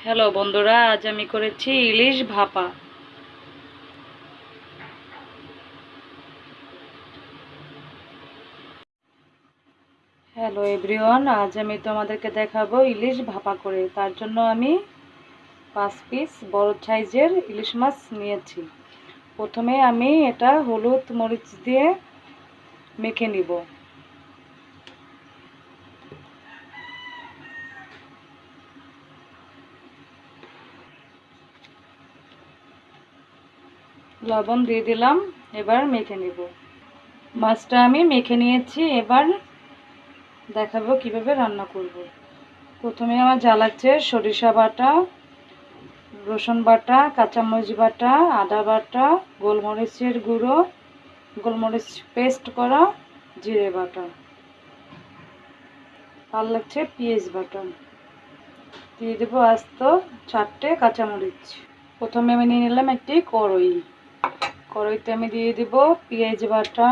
Hello বন্ধুরা, আজ আমি করেছি ইলিশ ভাপা। হ্যালো এভরিওয়ান, আজ আমি তোমাদেরকে দেখাবো ইলিশ ভাপা করে। তার জন্য আমি 5 পিস বড় সাইজের ইলিশ মাছ নিয়েছি। প্রথমে আমি এটা হলুদ মরিচ দিয়ে মেখে নিব। লবণ দিয়ে দিলাম, এবার মেখে নিব। মাছটা আমি মেখে নিয়েছি, এবার দেখাবো কিভাবে রান্না করব। প্রথমে আমার জ্বালাচ্ছে সরিষা বাটা, রসুন বাটা, কাঁচামরিচ বাটা, আদা বাটা, গোলমরিচের গুঁড়ো, গোলমরিচ পেস্ট করা, জিরে বাটা, আর লাগছে পেঁয়াজ বাটা। দিয়ে দেবো আস্ত 4টে কাঁচামরিচ। প্রথমে আমি নিয়ে নিলাম একটি কড়াই। কড়াইতে আমি দিয়ে দেবো পেঁয়াজ বাটা,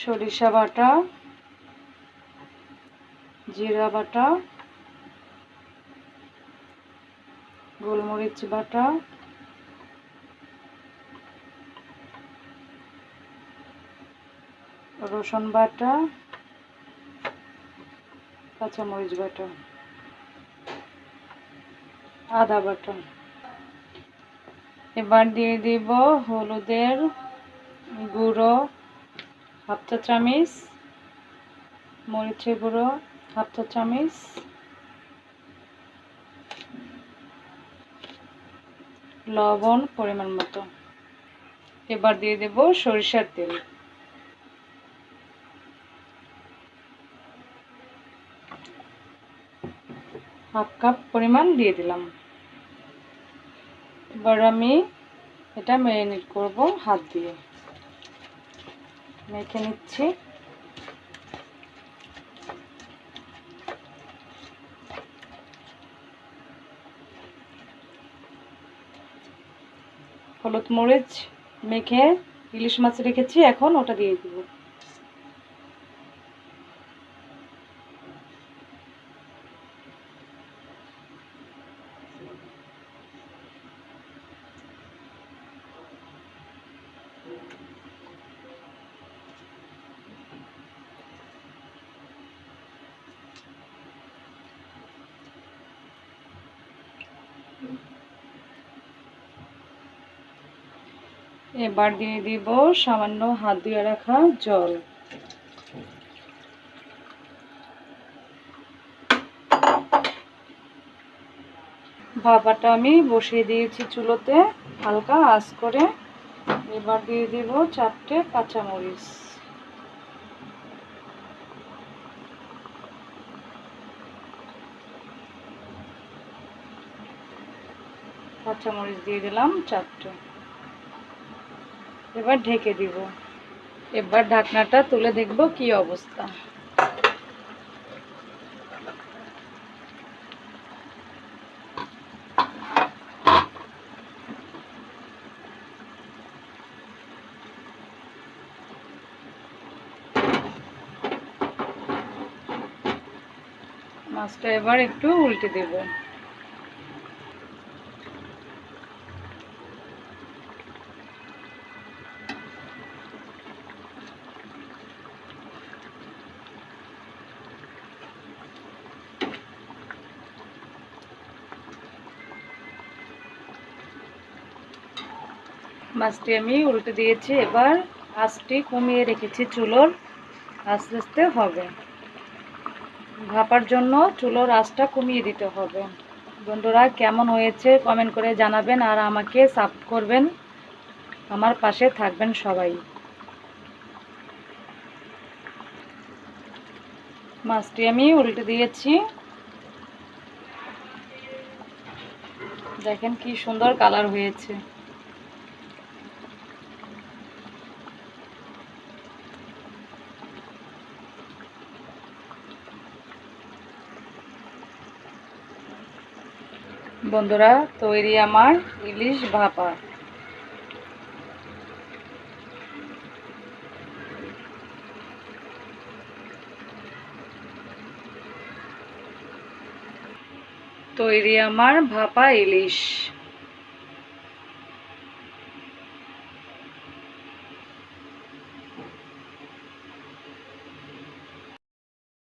সরিষা বাটা, জিরা বাটা, গোলমরিচ বাটা, রসুন বাটা, কাঁচামরিচ বাটা, আদা বাটা। এবার দিয়ে দিব হলুদের গুঁড়ো হাফ চা চামচ, মরিচের গুঁড়ো হাফ চা চামচ, লবণ পরিমাণ মতো। এবার দিয়ে দেব সরিষার তেল। হাফ কাপ পরিমাণ দিয়ে দিলাম। এবার আমি এটা ম্যারিনেট করব হাত দিয়ে। মেখে নিচ্ছি। হলুদ মরিচ মেখে ইলিশ মাছ রেখেছি, এখন ওটা দিয়ে দিব। এবার দিয়ে দিব সামান্য হাত দিয়ে রাখা জল। ভাপাটা আমি বসিয়ে দিয়েছি চুলোতে হালকা আঁচ করে। এবার দিয়ে দিব 4টে কাঁচামরিচ। কাঁচামরিচ দিয়ে দিলাম 4টে। এবার ঢেকে দিব। এবার ঢাকনাটা তুলে দেখব কি অবস্থা। মাছটা এবার একটু উল্টে দেব। মাছটি আমি উল্টে দিয়েছি। এবার আঁচটি কমিয়ে রেখেছি চুলোর। আস্তে আস্তে হবে। ভাপার জন্য চুলোর আঁচটা কমিয়ে দিতে হবে। বন্ধুরা, কেমন হয়েছে কমেন্ট করে জানাবেন, আর আমাকে সাপোর্ট করবেন, আমার পাশে থাকবেন সবাই। মাছটি আমি উল্টে দিয়েছি। দেখেন কি সুন্দর কালার হয়েছে। বন্ধুরা, তৈরি আমার ইলিশ ভাপা। তৈরি আমার ভাপা ইলিশ।